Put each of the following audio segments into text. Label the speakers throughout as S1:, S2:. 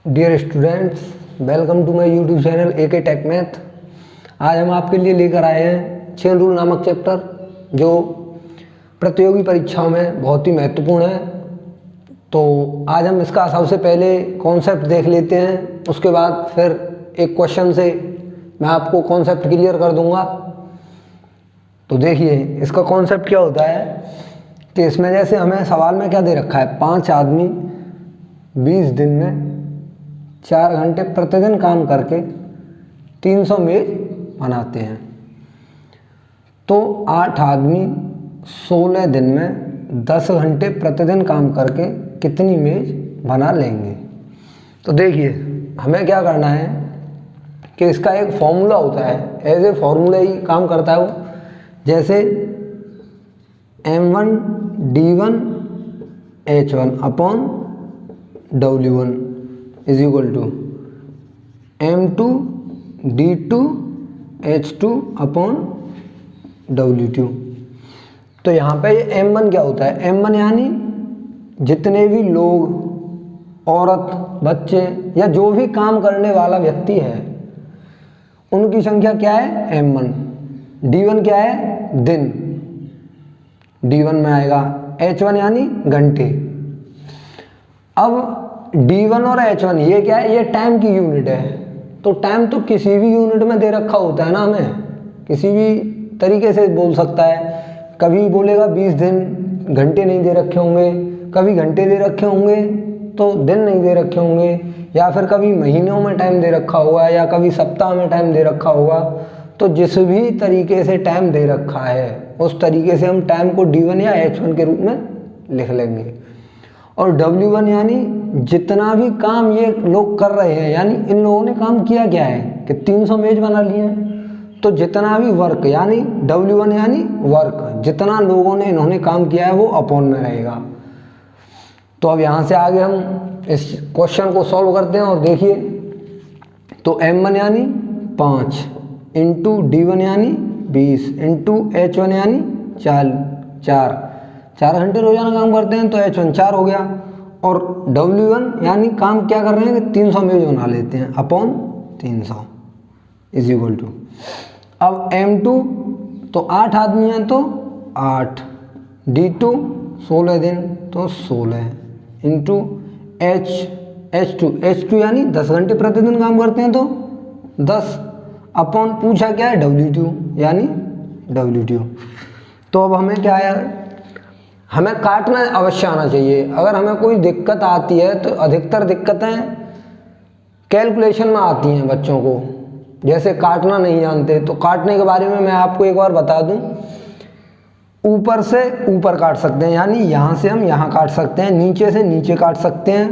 S1: Dear students, welcome to my YouTube channel AK tech math. आज हम आपके लिए लेकर आए हैं चेन रूल नामक चैप्टर, जो प्रतियोगी परीक्षाओं में बहुत ही महत्वपूर्ण है। तो आज हम इसका सबसे पहले कॉन्सेप्ट देख लेते हैं, उसके बाद फिर एक क्वेश्चन से मैं आपको कॉन्सेप्ट क्लियर कर दूंगा। तो देखिए इसका कॉन्सेप्ट क्या होता है कि इसमें जैसे हमें सवाल में क्या दे रखा है, 5 आदमी 20 दिन में 4 घंटे प्रतिदिन काम करके 300 मेज बनाते हैं। तो 8 आदमी 16 दिन में 10 घंटे प्रतिदिन काम करके कितनी मेज बना लेंगे। तो देखिए हमें क्या करना है कि इसका एक फॉर्मूला होता है, एज ए फॉर्मूला ही काम करता है वो। जैसे M1 D1 H1 upon W1 is equal to M2 D2 H2 upon W2। तो यहाँ पे ये M1 क्या होता है, M1 यानी जितने भी लोग, औरत, बच्चे या जो भी काम करने वाला व्यक्ति है उनकी संख्या क्या है, M1। D1 क्या है, दिन, D1 में आएगा। H1 यानी घंटे। अब D1 और H1 ये क्या है, ये टाइम की यूनिट है। तो टाइम तो किसी भी यूनिट में दे रखा होता है ना, हमें किसी भी तरीके से बोल सकता है। कभी बोलेगा 20 दिन, घंटे नहीं दे रखे होंगे, कभी घंटे दे रखे होंगे तो दिन नहीं दे रखे होंगे, या फिर कभी महीनों में टाइम दे रखा होगा या कभी सप्ताह में टाइम दे रखा होगा। तो जिस भी तरीके से टाइम दे रखा है उस तरीके से हम टाइम को D1 या H1 के रूप में लिख लेंगे। और W1 यानी जितना भी काम ये लोग कर रहे हैं, यानी इन लोगों ने काम किया क्या है कि 300 मेज बना लिए हैं। तो जितना भी वर्क, यानी W1 यानी वर्क, जितना लोगों ने इन्होंने काम किया है वो अपॉन में रहेगा। तो अब यहाँ से आगे हम इस क्वेश्चन को सॉल्व करते हैं। और देखिए तो M1 यानी 5 इंटू D1 यानी 20 इंटू H1 यानी 4 घंटे रोजाना काम करते हैं तो H1 4 हो गया। और W1 यानी काम क्या कर रहे हैं कि 300 मेज बना लेते हैं अपॉन 300 इज इक्वल टू। अब M2 तो 8 आदमी हैं तो 8, D2 16 दिन तो 16 इंटू H2 यानी 10 घंटे प्रतिदिन काम करते हैं तो 10 अपॉन पूछा क्या है, W2 यानी W2। तो अब हमें क्या है, हमें काटना अवश्य आना चाहिए। अगर हमें कोई दिक्कत आती है तो अधिकतर दिक्कतें कैलकुलेशन में आती हैं बच्चों को, जैसे काटना नहीं जानते। तो काटने के बारे में मैं आपको एक बार बता दूं, ऊपर से ऊपर काट सकते हैं, यानी यहाँ से हम यहाँ काट सकते हैं, नीचे से नीचे काट सकते हैं,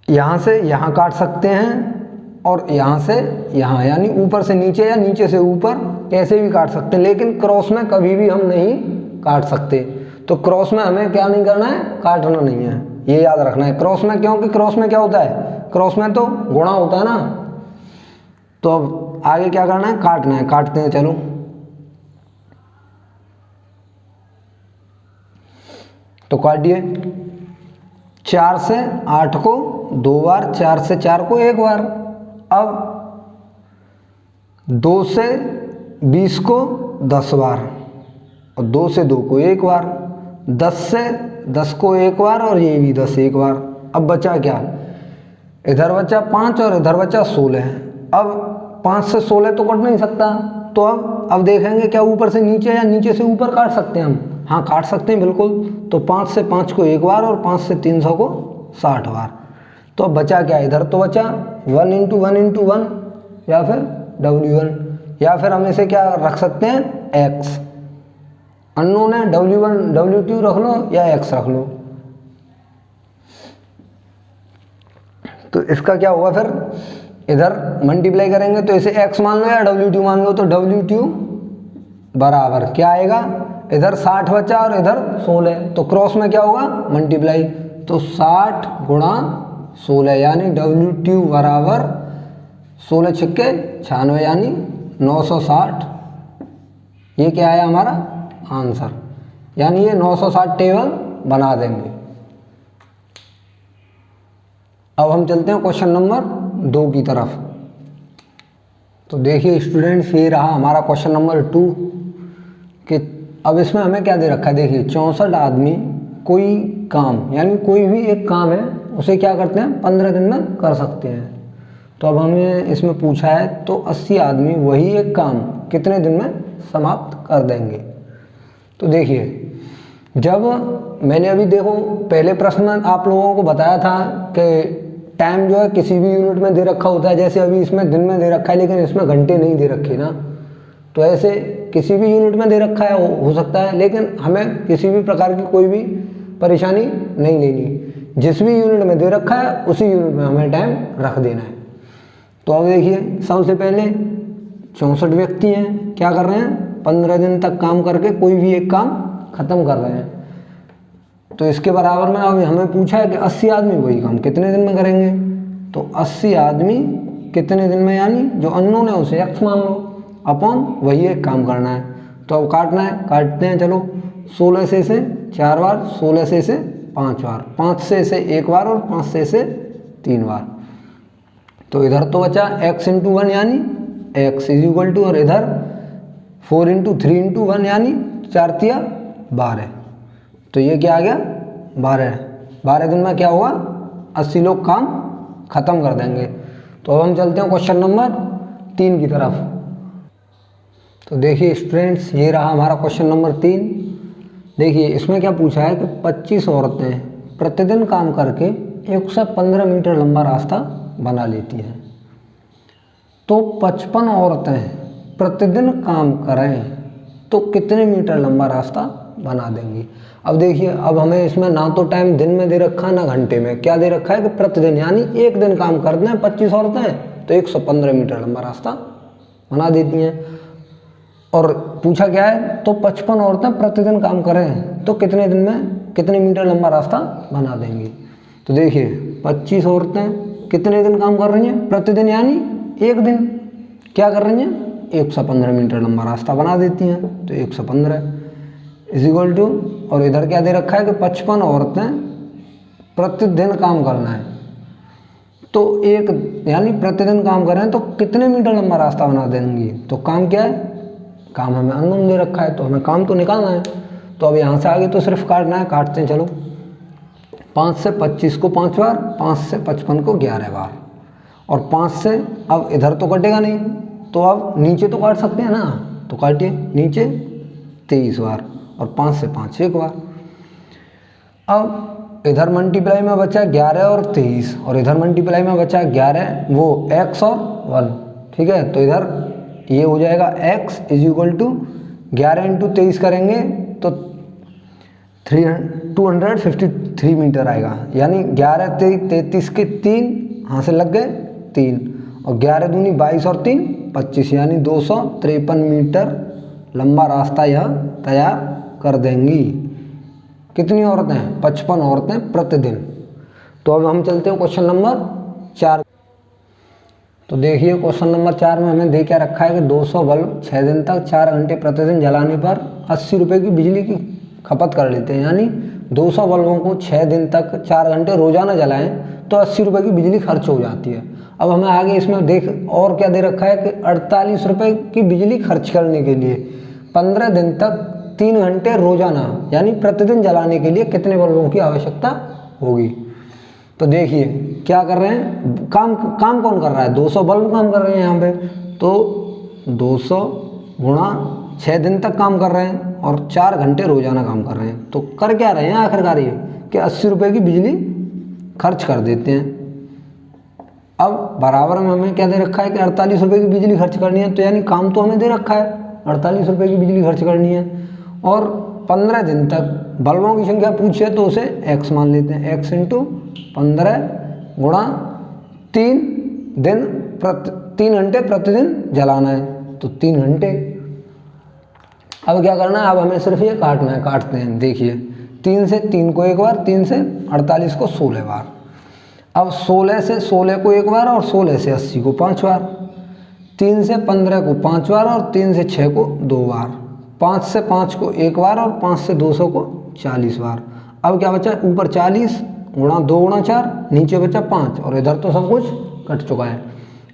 S1: यहाँ से यहाँ काट सकते हैं, और यहाँ से यहाँ, यानी ऊपर से नीचे या नीचे से ऊपर कैसे भी काट सकते हैं। लेकिन क्रॉस में कभी भी हम नहीं काट सकते। तो क्रॉस में हमें क्या नहीं करना है, काटना नहीं है, ये याद रखना है। क्रॉस में, क्योंकि क्रॉस में क्या होता है, क्रॉस में तो गुणा होता है ना। तो अब आगे क्या करना है, काटना है, काटते हैं चलो। तो काटिए, 4 से 8 को 2 बार, 4 से 4 को 1 बार। अब 2 से 20 को 10 बार, और 2 से 2 को 1 बार, 10 से 10 को 1 बार, और ये भी 10 1 बार। अब बचा क्या, इधर बचा 5 और इधर बचा 16। अब 5 से 16 तो कट नहीं सकता। तो अब देखेंगे क्या ऊपर से नीचे या नीचे से ऊपर काट सकते हैं हम। हाँ काट सकते हैं बिल्कुल। तो 5 से 5 को 1 बार और 5 से 300 को 60 बार। तो अब बचा क्या, इधर तो बचा 1 इंटू 1 इंटू 1 या फिर W1, या फिर हम इसे क्या रख सकते हैं, X। अननोन है, W1 W2 रख लो या X रख लो। तो इसका क्या होगा, फिर इधर मल्टीप्लाई करेंगे तो इसे X मान लो या W2 मान लो। तो W2 बराबर क्या आएगा, इधर 60 बचा और इधर 16, तो क्रॉस में क्या होगा, मल्टीप्लाई। तो 60 गुणा 16 यानी W2 बराबर 16 छिक्के 96 यानी 960। ये क्या है हमारा आंसर, यानी ये 960 टेबल बना देंगे। अब हम चलते हैं क्वेश्चन नंबर 2 की तरफ। तो देखिए स्टूडेंट्स, ये रहा हमारा क्वेश्चन नंबर 2 कि अब इसमें हमें क्या दे रखा है। देखिए 64 आदमी कोई काम, यानी कोई भी एक काम है उसे क्या करते हैं 15 दिन में कर सकते हैं। तो अब हमें इसमें पूछा है तो 80 आदमी वही एक काम कितने दिन में समाप्त कर देंगे। तो देखिए, जब मैंने अभी देखो पहले प्रश्न में आप लोगों को बताया था कि टाइम जो है किसी भी यूनिट में दे रखा होता है, जैसे अभी इसमें दिन में दे रखा है लेकिन इसमें घंटे नहीं दे रखे ना, तो ऐसे किसी भी यूनिट में दे रखा है हो सकता है, लेकिन हमें किसी भी प्रकार की कोई भी परेशानी नहीं लेनी। जिस भी यूनिट में दे रखा है उसी यूनिट में हमें टाइम रख देना है। तो अब देखिए, सबसे पहले 64 व्यक्ति हैं, क्या कर रहे हैं 15 दिन तक काम करके कोई भी एक काम खत्म कर रहे हैं। तो इसके बराबर में अब हमें पूछा है कि 80 आदमी वही काम कितने दिन में करेंगे। तो 80 आदमी कितने दिन में, यानी जो अननोन है उसे x मान लो, अपॉन वही एक काम करना है। तो अब काटना है, काटते हैं चलो। 16 से इसे 4 बार, 16 से इसे 5 बार, 5 से इसे 1 बार और 5 से इसे 3 बार। तो इधर तो बचा x इंटू 1 यानी x इज इक्वल टू, और इधर 4 इंटू 3 इंटू 1 यानी 4 तिया 12। तो ये क्या आ गया 12 दिन में क्या हुआ 80 लोग काम खत्म कर देंगे। तो अब हम चलते हैं क्वेश्चन नंबर 3 की तरफ। तो देखिए स्टूडेंट्स, ये रहा हमारा क्वेश्चन नंबर 3। देखिए इसमें क्या पूछा है कि 25 औरतें प्रतिदिन काम करके 115 मीटर लंबा रास्ता बना लेती हैं। तो 55 औरतें प्रतिदिन काम करें तो कितने मीटर लंबा रास्ता बना देंगी। अब देखिए, अब हमें इसमें ना तो टाइम दिन में दे रखा है ना घंटे में, क्या दे रखा है कि प्रतिदिन, यानी एक दिन काम करते हैं 25 औरतें तो 115 मीटर लंबा रास्ता बना देती हैं। और पूछा क्या है, तो 55 औरतें प्रतिदिन काम करें तो कितने दिन में कितने मीटर लंबा रास्ता बना देंगी। तो देखिए 25 औरतें कितने दिन काम कर रही हैं प्रतिदिन, यानी एक दिन क्या कर रही हैं 115 मीटर लंबा रास्ता बना देती हैं। तो 115 इज इक्वल टू, और इधर क्या दे रखा है कि 55 औरतें प्रतिदिन काम करना है तो एक, यानी प्रतिदिन काम करें तो कितने मीटर लंबा रास्ता बना देंगी। तो काम क्या है, काम हमें अननोन दे रखा है तो हमें काम तो निकालना है। तो अब यहाँ से आगे तो सिर्फ काटना है, काटते हैं चलो। 5 से 25 को 5 बार, 5 से 55 को 11 बार, और 5 से अब इधर तो कटेगा नहीं, तो अब नीचे तो काट सकते हैं ना, तो काटिए नीचे 23 बार, और 5 से 5 1 बार। अब इधर मल्टीप्लाई में बचा 11 और 23, और इधर मल्टीप्लाई में बचा 11 वो x और 1, ठीक है। तो इधर ये हो जाएगा x is equal to 11 into 23 करेंगे तो 253 मीटर आएगा, यानी 11 33 के 3 यहाँ से लग गए 3, और 11 दूनी 22 और 3 25, यानी 253 मीटर लंबा रास्ता यह तैयार कर देंगी। कितनी औरतें 55 औरतें प्रतिदिन। तो अब हम चलते हैं क्वेश्चन नंबर 4। तो देखिए क्वेश्चन नंबर 4 में हमें दे क्या रखा है कि 200 बल्ब 6 दिन तक 4 घंटे प्रतिदिन जलाने पर 80 रुपये की बिजली की खपत कर लेते हैं, यानी 200 बल्बों को 6 दिन तक 4 घंटे रोजाना जलाएं तो 80 रुपये की बिजली खर्च हो जाती है। अब हमें आगे इसमें देख और क्या दे रखा है कि 48 रुपये की बिजली खर्च करने के लिए 15 दिन तक 3 घंटे रोजाना यानी प्रतिदिन जलाने के लिए कितने बल्बों की आवश्यकता होगी। तो देखिए क्या कर रहे हैं, काम कौन कर रहा है, 200 बल्ब काम कर रहे हैं यहाँ पे। तो 200 गुणा 6 दिन तक काम कर रहे हैं और 4 घंटे रोजाना काम कर रहे हैं, तो कर क्या रहे हैं आखिरकार ये कि 80 रुपये की बिजली खर्च कर देते हैं। अब बराबर में हमें क्या दे रखा है कि 48 रुपये की बिजली खर्च करनी है, तो यानी काम तो हमें दे रखा है 48 रुपये की बिजली खर्च करनी है, और 15 दिन तक बल्बों की संख्या पूछे तो उसे x मान लेते हैं, x इंटू 15 गुणा 3 घंटे प्रतिदिन जलाना है, तो 3 घंटे। अब क्या करना है, अब हमें सिर्फ ये काटना है, काटते हैं। देखिए 3 से 3 को 1 बार, 3 से 48 को 16 बार, अब 16 से 16 को 1 बार और 16 से 80 को 5 बार, 3 से 15 को 5 बार और 3 से 6 को 2 बार, 5 से 5 को 1 बार और 5 से 200 को 40 बार। अब क्या बचा ऊपर 40 गुणा 2 गुणा 4, नीचे बचा 5 और इधर तो सब कुछ कट चुका है।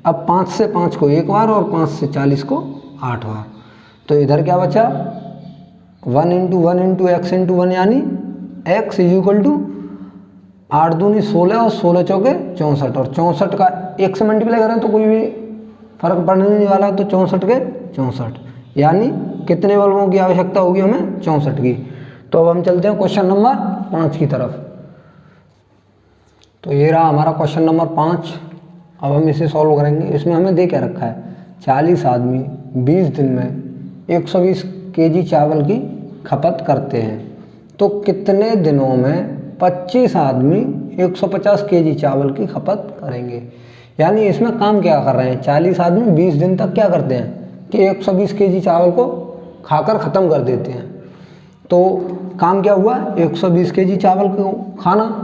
S1: अब 5 से 5 को एक बार और 5 से 40 को 8 बार, तो इधर क्या बचा 1 इंटू 1 इंटू एक्स इंटू 1 यानी x इज इक्वल टू 8 दूनी 16 और 16 चौके 64 और 64 का 1 से मल्टीप्लाई करें तो कोई भी फर्क पड़ने नहीं वाला, तो 64 के 64 यानी कितने बल्बों की आवश्यकता होगी हमें 64 की। तो अब हम चलते हैं क्वेश्चन नंबर 5 की तरफ। तो ये रहा हमारा क्वेश्चन नंबर 5। अब हम इसे सॉल्व करेंगे। इसमें हमें दे क्या रखा है 40 आदमी 20 दिन में 120 केजी चावल की खपत करते हैं, तो कितने दिनों में 25 आदमी 150 केजी चावल की खपत करेंगे। यानी इसमें काम क्या कर रहे हैं 40 आदमी 20 दिन तक क्या करते हैं कि 120 केजी चावल को खाकर ख़त्म कर देते हैं। तो काम क्या हुआ 120 केजी चावल को खाना,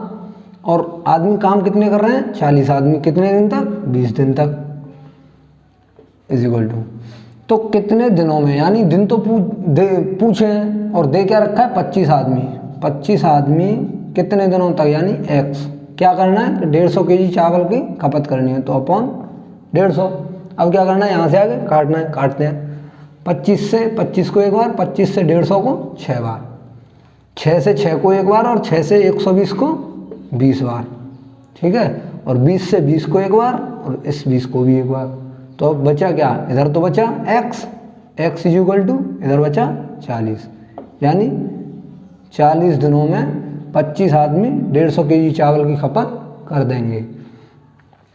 S1: और आदमी काम कितने कर रहे हैं 40 आदमी कितने दिन तक 20 दिन तक इज इक्वल टू, तो कितने दिनों में, यानी दिन तो पूछे हैं और दे क्या रखा है 25 आदमी। 25 आदमी कितने दिनों तक यानी x क्या करना है 150 केजी चावल की खपत करनी है, तो अपॉन 150। अब क्या करना है यहाँ से आगे काटना है, काटते हैं 25 से 25 को एक बार, 25 से 150 को 6 बार, 6 से 6 को एक बार और 6 से 120 को 20 बार, ठीक है, और 20 से 20 को एक बार और इस 20 को भी एक बार। तो अब बचा क्या, इधर तो बचा x इज इक्वल टू इधर बचा 40, यानी 40 दिनों में 25 आदमी 150 केजी चावल की खपत कर देंगे।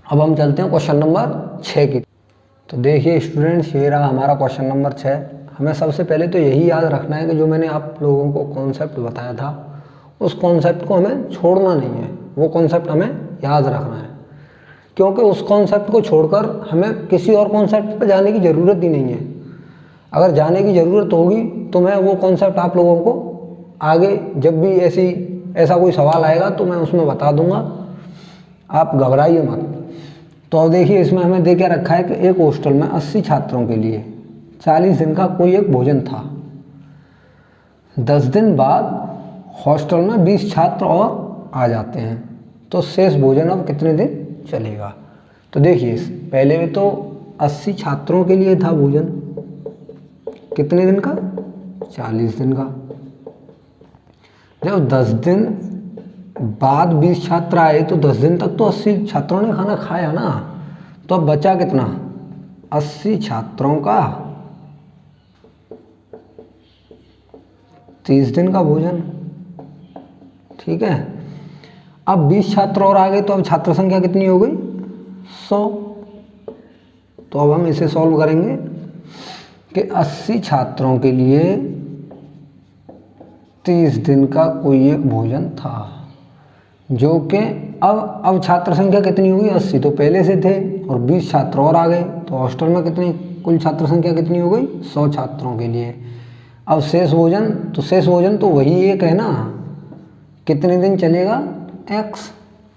S1: अब हम चलते हैं क्वेश्चन नंबर 6 की। तो देखिए स्टूडेंट्स, ये रहा हमारा क्वेश्चन नंबर 6। हमें सबसे पहले तो यही याद रखना है कि जो मैंने आप लोगों को कॉन्सेप्ट बताया था उस कॉन्सेप्ट को हमें छोड़ना नहीं है, वो कॉन्सेप्ट हमें याद रखना है, क्योंकि उस कॉन्सेप्ट को छोड़कर हमें किसी और कॉन्सेप्ट पर जाने की ज़रूरत ही नहीं है। अगर जाने की ज़रूरत होगी तो मैं वो कॉन्सेप्ट आप लोगों को आगे जब भी ऐसा कोई सवाल आएगा तो मैं उसमें बता दूंगा, आप घबराइए मत। तो अब देखिए इसमें हमें दे क्या रखा है कि एक हॉस्टल में 80 छात्रों के लिए 40 दिन का कोई एक भोजन था। 10 दिन बाद हॉस्टल में 20 छात्र और आ जाते हैं, तो शेष भोजन अब कितने दिन चलेगा। तो देखिए पहले में तो 80 छात्रों के लिए था भोजन, कितने दिन का 40 दिन का। जब 10 दिन बाद 20 छात्र आए तो 10 दिन तक तो 80 छात्रों ने खाना खाया ना, तो अब बचा कितना 80 छात्रों का 30 दिन का भोजन, ठीक है। अब 20 छात्र और आ गए तो अब छात्र संख्या कितनी हो गई 100। तो अब हम इसे सॉल्व करेंगे कि 80 छात्रों के लिए 30 दिन का कोई एक भोजन था, जो कि अब छात्र संख्या कितनी होगी 80, तो पहले से थे और 20 छात्र और आ गए, तो हॉस्टल में कितनी कुल छात्र संख्या कितनी हो गई 100 छात्रों के लिए। अब शेष भोजन तो वही एक है ना, कितने दिन चलेगा x।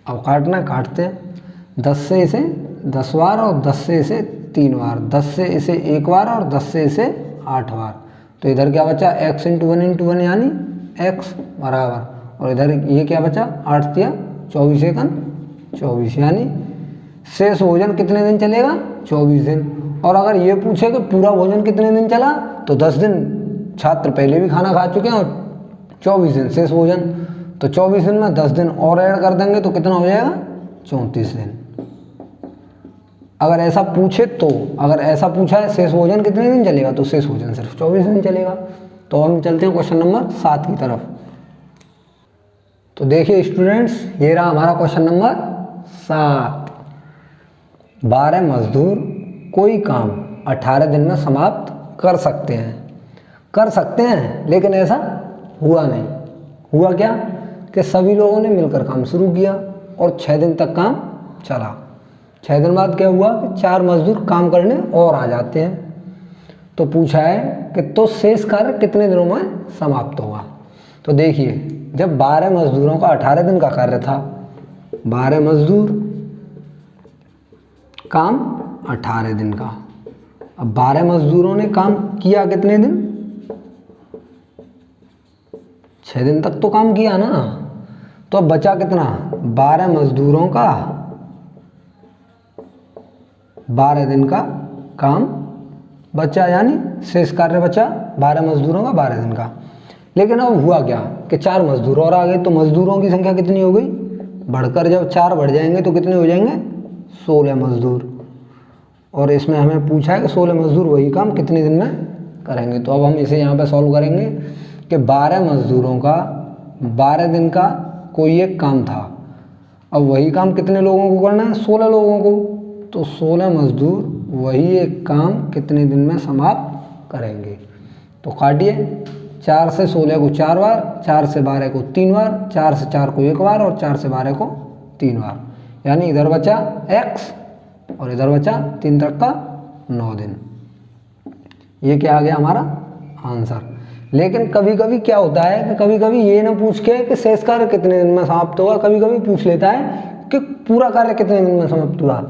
S1: अब काटना काटते हैं, 10 से इसे 10 बार और 10 से इसे 3 बार, 10 से इसे 1 बार और 10 से इसे 8 बार, तो इधर क्या बचा x इंटू 1 यानी x बराबर, और इधर ये क्या बचा 8 तिया 24 एकन 24, यानी शेष भोजन कितने दिन चलेगा 24 दिन। और अगर ये पूछे कि पूरा भोजन कितने दिन चला, तो 10 दिन छात्र पहले भी खाना खा चुके हैं और 24 दिन शेष भोजन, तो 24 दिन में 10 दिन और ऐड कर देंगे तो कितना हो जाएगा 34 दिन। अगर ऐसा पूछे तो, अगर ऐसा पूछा है शेष भोजन कितने दिन चलेगा, तो शेष भोजन सिर्फ 24 दिन चलेगा। तो हम चलते हैं क्वेश्चन नंबर 7 की तरफ। तो देखिए स्टूडेंट्स, ये रहा हमारा क्वेश्चन नंबर 7। 12 मजदूर कोई काम 18 दिन में समाप्त कर सकते हैं, लेकिन ऐसा हुआ नहीं। हुआ क्या कि सभी लोगों ने मिलकर काम शुरू किया और 6 दिन तक काम चला। 6 दिन बाद क्या हुआ कि 4 मजदूर काम करने और आ जाते हैं। तो पूछा है कि तो शेष कार्य कितने दिनों में समाप्त होगा। तो देखिए जब 12 मजदूरों का 18 दिन का कार्य था, 12 मजदूर काम 18 दिन का। अब 12 मजदूरों ने काम किया कितने दिन 6 दिन तक तो काम किया ना, तो अब बचा कितना 12 मजदूरों का 12 दिन का काम बचा, यानी शेष कार्य बचा 12 मजदूरों का 12 दिन का। लेकिन अब हुआ क्या कि 4 मजदूर और आ गए, तो मजदूरों की संख्या कितनी हो गई, बढ़कर जब 4 बढ़ जाएंगे तो कितने हो जाएंगे, 16 मजदूर। और इसमें हमें पूछा है कि 16 मजदूर वही काम कितने दिन में करेंगे। तो अब हम इसे यहाँ पे सॉल्व करेंगे कि 12 मजदूरों का 12 दिन का कोई एक काम था। अब वही काम कितने लोगों को करना है, 16 लोगों को। तो 16 मजदूर वही एक काम कितने दिन में समाप्त करेंगे। तो काटिए, 4 से 16 को 4 बार, 4 से 12 को 3 बार, 4 से 4 को 1 बार और 4 से 12 को 3 बार, यानी इधर बचा x और इधर बचा 3 तक का 9 दिन। ये क्या आ गया हमारा आंसर। लेकिन कभी कभी क्या होता है कि कभी कभी ये ना पूछ के कि शेष कार्य कितने दिन में समाप्त होगा, कभी कभी पूछ लेता है कि पूरा कार्य कितने दिन में समाप्त हुआ।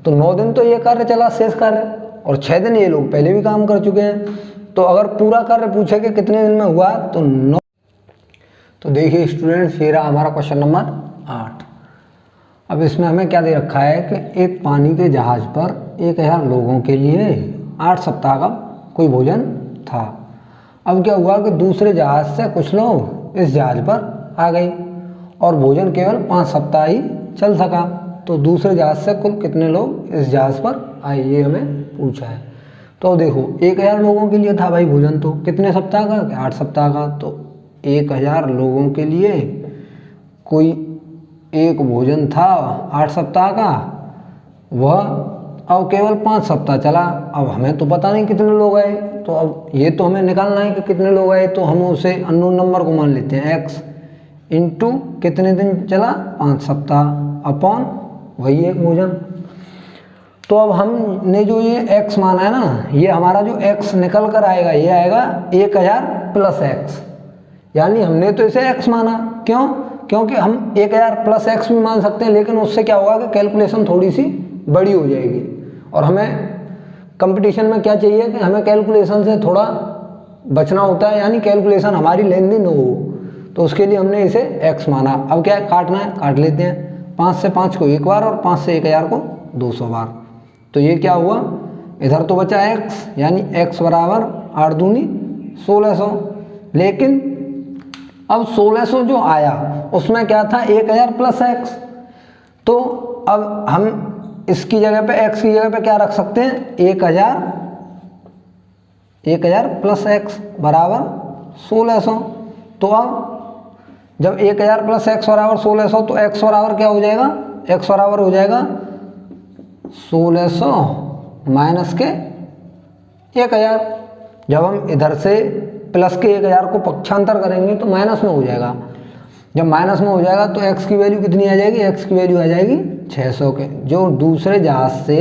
S1: तो 9 दिन तो ये कार्य चला शेष कार्य, और 6 दिन ये लोग पहले भी काम कर चुके हैं। तो अगर पूरा कार्य पूछे कि कितने दिन में हुआ तो 9। तो देखिए स्टूडेंट्स, ये रहा हमारा क्वेश्चन नंबर 8। अब इसमें हमें क्या दे रखा है कि एक पानी के जहाज पर 1000 लोगों के लिए 8 सप्ताह का कोई भोजन था। अब क्या हुआ कि दूसरे जहाज से कुछ लोग इस जहाज पर आ गए और भोजन केवल 5 सप्ताह ही चल सका। तो दूसरे जहाज से कुल कितने लोग इस जहाज पर आए, ये हमें पूछा है। तो देखो 1000 लोगों के लिए था भाई भोजन, तो कितने सप्ताह का, 8 सप्ताह का। तो 1000 लोगों के लिए कोई एक भोजन था 8 सप्ताह का, वह अब केवल 5 सप्ताह चला। अब हमें तो पता नहीं कितने लोग आए, तो अब ये तो हमें निकालना है कि कितने लोग आए। तो हम उसे अननोन नंबर को मान लेते हैं x इंटू कितने दिन चला, 5 सप्ताह अपॉन वही एक भोजन। तो अब हमने जो ये x माना है ना, ये हमारा जो x निकल कर आएगा ये आएगा 1000 प्लस x, यानी हमने तो इसे x माना। क्यों, क्योंकि हम 1000 प्लस x भी मान सकते हैं, लेकिन उससे क्या होगा कि कैलकुलेशन थोड़ी सी बड़ी हो जाएगी। और हमें कंपटीशन में क्या चाहिए कि हमें कैलकुलेशन से थोड़ा बचना होता है, यानी कैलकुलेशन हमारी लेंदी न हो। तो उसके लिए हमने इसे x माना। अब क्या है, काटना है, काट लेते हैं। 5 से 5 को 1 बार और 5 से 1000 को 200 बार। तो ये क्या हुआ, इधर तो बचा x, यानी x बराबर 8 दूनी 1600। लेकिन अब 1600 जो आया उसमें क्या था, 1000 प्लस x। तो अब हम इसकी जगह पे x की जगह पे क्या रख सकते हैं, 1000 प्लस x बराबर 1600। तो अब जब 1000 प्लस x बराबर 1600, तो x बराबर क्या हो जाएगा, x बराबर हो जाएगा 1600 माइनस के 1000। जब हम इधर से प्लस के 1000 को पक्षांतर करेंगे तो माइनस में हो जाएगा। जब माइनस में हो जाएगा तो x की वैल्यू कितनी आ जाएगी, x की वैल्यू आ जाएगी 600 के। जो दूसरे जहाज से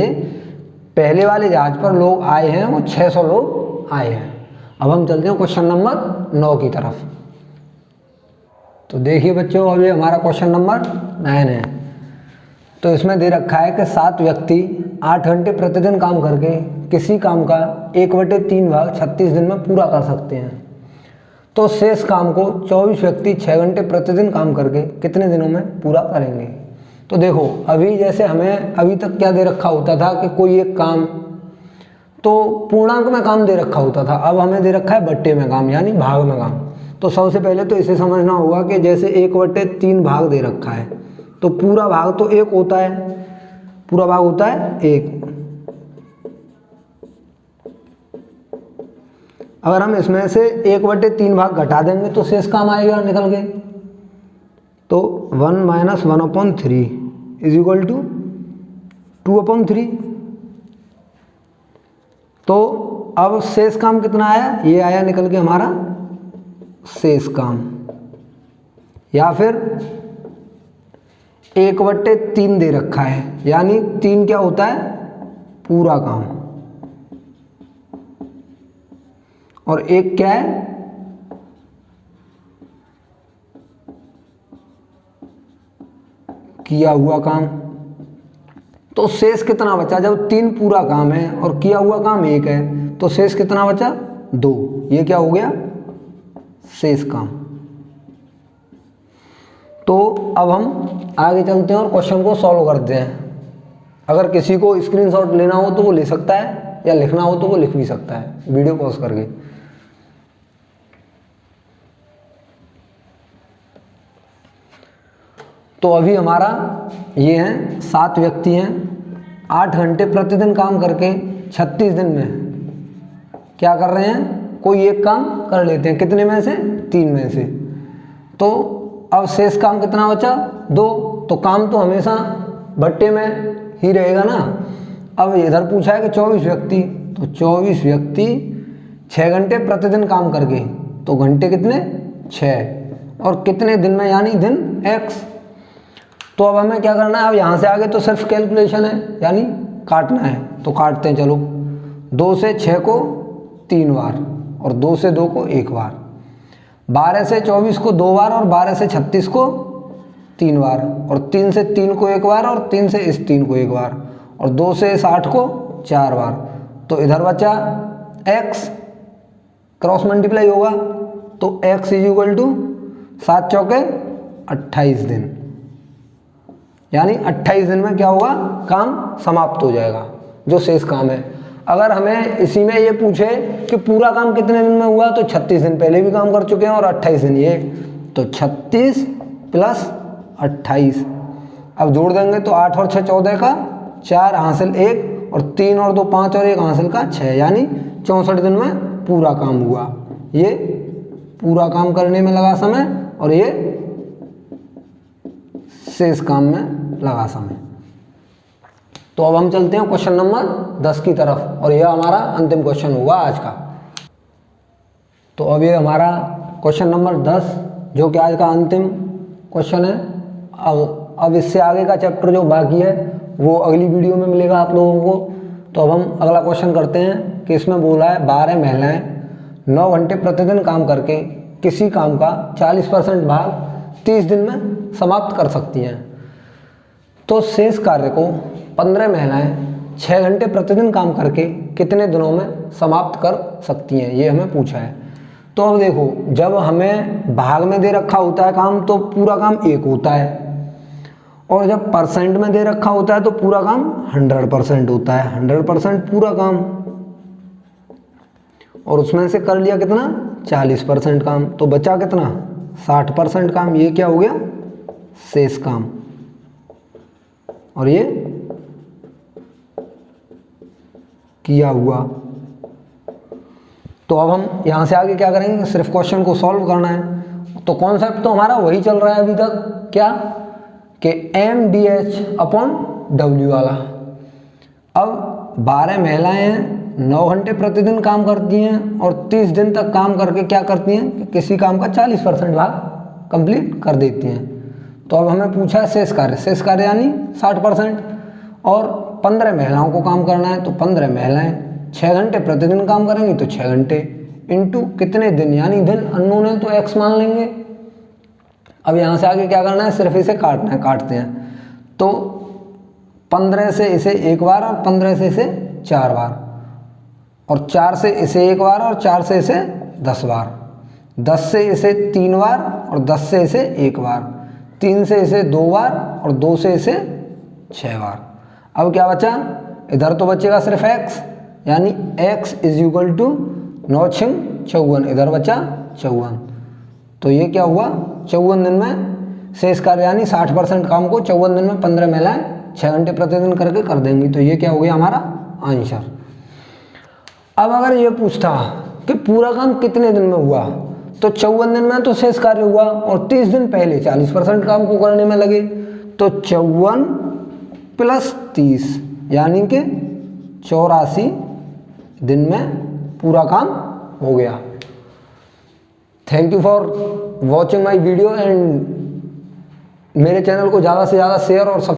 S1: पहले वाले जहाज पर लोग आए हैं वो 600 लोग आए हैं। अब हम चलते हैं क्वेश्चन नंबर 9 की तरफ। तो देखिए बच्चों, अभी हमारा क्वेश्चन नंबर 9 है। तो इसमें दे रखा है कि 7 व्यक्ति 8 घंटे प्रतिदिन काम करके किसी काम का 1/3 भाग 36 दिन में पूरा कर सकते हैं। तो शेष काम को 24 व्यक्ति 6 घंटे प्रतिदिन काम करके कितने दिनों में पूरा करेंगे। तो देखो, अभी जैसे हमें अभी तक क्या दे रखा होता था कि कोई एक काम तो पूर्णांक में काम दे रखा होता था, अब हमें दे रखा है बट्टे में काम, यानी भाग में काम। तो सबसे पहले तो इसे समझना होगा कि जैसे 1/3 भाग दे रखा है, तो पूरा भाग तो 1 होता है, पूरा भाग होता है 1। अगर हम इसमें से 1/3 भाग घटा देंगे तो शेष काम आएगा निकल के। तो 1 - 1/3 इज इक्वल टू 2/3। तो अब शेष काम कितना आया, ये आया निकल के हमारा शेष काम, या फिर 1/3 दे रखा है, यानी 3 क्या होता है, पूरा काम, और 1 क्या है, किया हुआ काम। तो शेष कितना बचा, जब 3 पूरा काम है और किया हुआ काम 1 है, तो शेष कितना बचा, 2। ये क्या हो गया, शेष काम। तो अब हम आगे चलते हैं और क्वेश्चन को सॉल्व करते हैं। अगर किसी को स्क्रीनशॉट लेना हो तो वो ले सकता है, या लिखना हो तो वो लिख भी सकता है वीडियो पॉज करके। तो अभी हमारा ये है 7 व्यक्ति हैं, 8 घंटे प्रतिदिन काम करके 36 दिन में क्या कर रहे हैं, कोई एक काम कर लेते हैं। कितने में से? 3 में से। तो अब शेष काम कितना बचा? 2। तो काम तो हमेशा बट्टे में ही रहेगा ना। अब इधर पूछा है कि 24 व्यक्ति, तो 24 व्यक्ति 6 घंटे प्रतिदिन काम करके, तो घंटे कितने? 6। और कितने दिन में, यानी दिन x। तो अब हमें क्या करना है, अब यहाँ से आगे तो सिर्फ कैलकुलेशन है, यानी काटना है। तो काटते हैं, चलो। 2 से 6 को 3 बार और 2 से 2 को 1 बार, 12 से 24 को 2 बार और 12 से 36 को 3 बार, और 3 से 3 को 1 बार और 3 से इस 3 को 1 बार, और 2 से इस 8 को 4 बार। तो इधर बचा x, क्रॉस मल्टीप्लाई होगा, तो x = 7 चौके 28 दिन, यानी 28 दिन में क्या होगा, काम समाप्त हो जाएगा, जो शेष काम है। अगर हमें इसी में ये पूछे कि पूरा काम कितने दिन में हुआ, तो 36 दिन पहले भी काम कर चुके हैं और 28 दिन ये, तो 36 + 28। अब जोड़ देंगे तो 8 और 6 14 का, 4 हासिल 1, और 3 और 2 5 और 1 हासिल का 6, यानी 64 दिन में पूरा काम हुआ। ये पूरा काम करने में लगा समय, और ये शेष काम में लगा समय। तो अब हम चलते हैं क्वेश्चन नंबर 10 की तरफ, और यह हमारा अंतिम क्वेश्चन होगा आज का। तो अब ये हमारा क्वेश्चन नंबर 10, जो कि आज का अंतिम क्वेश्चन है। अब इससे आगे का चैप्टर जो बाकी है वो अगली वीडियो में मिलेगा आप लोगों को। तो अब हम अगला क्वेश्चन करते हैं कि इसमें बोला है 12 महिलाएं 9 घंटे प्रतिदिन काम करके किसी काम का 40% भाग 30 दिन में समाप्त कर सकती हैं। तो शेष कार्य को 15 महिलाएं 6 घंटे प्रतिदिन काम करके कितने दिनों में समाप्त कर सकती हैं, ये हमें पूछा है। तो अब देखो, जब हमें भाग में दे रखा होता है काम तो पूरा काम 1 होता है, और जब परसेंट में दे रखा होता है तो पूरा काम 100% होता है, 100% पूरा काम। और उसमें से कर लिया कितना, 40% काम, तो बचा कितना, 60% काम। ये क्या हो गया, शेष काम। और ये किया हुआ। तो अब हम यहाँ से आगे क्या करेंगे, सिर्फ क्वेश्चन को सॉल्व करना है। तो कॉन्सेप्ट तो हमारा वही चल रहा है अभी तक, क्या कि MDH/W वाला। अब 12 महिलाएं हैं, 9 घंटे प्रतिदिन काम करती हैं और 30 दिन तक काम करके क्या करती हैं कि किसी काम का 40% भाग कंप्लीट कर देती हैं। तो अब हमें पूछा है शेष कार्य यानी 60%, और 15 महिलाओं को काम करना है। तो 15 महिलाएं 6 घंटे प्रतिदिन काम करेंगी, तो 6 घंटे इंटू कितने दिन, यानी दिन अननोन है तो x मान लेंगे। अब यहाँ से आगे क्या करना है, सिर्फ इसे काटना है, काटते हैं। तो 15 से इसे 1 बार और 15 से इसे 4 बार, और 4 से इसे 1 बार और 4 से इसे 10 बार, 10 से इसे 3 बार और 10 से इसे 1 बार, 3 से इसे 2 बार और 2 से इसे 6 बार। अब क्या बचा, इधर तो बचेगा सिर्फ x, यानी x = 9 × 6 = 54, इधर बचा 54। तो ये क्या हुआ, 54 दिन में शेष कार्य यानी 60% काम को 54 दिन में 15 महिलाएं 6 घंटे प्रतिदिन करके कर देंगी। तो ये क्या हो गया हमारा आंसर। अब अगर ये पूछता कि पूरा काम कितने दिन में हुआ, तो 54 दिन में तो शेष कार्य हुआ, और 30 दिन पहले 40% काम को करने में लगे, तो 54 + 30 यानी कि 84 दिन में पूरा काम हो गया। Thank you for watching my video, and मेरे चैनल को ज़्यादा से ज़्यादा शेयर और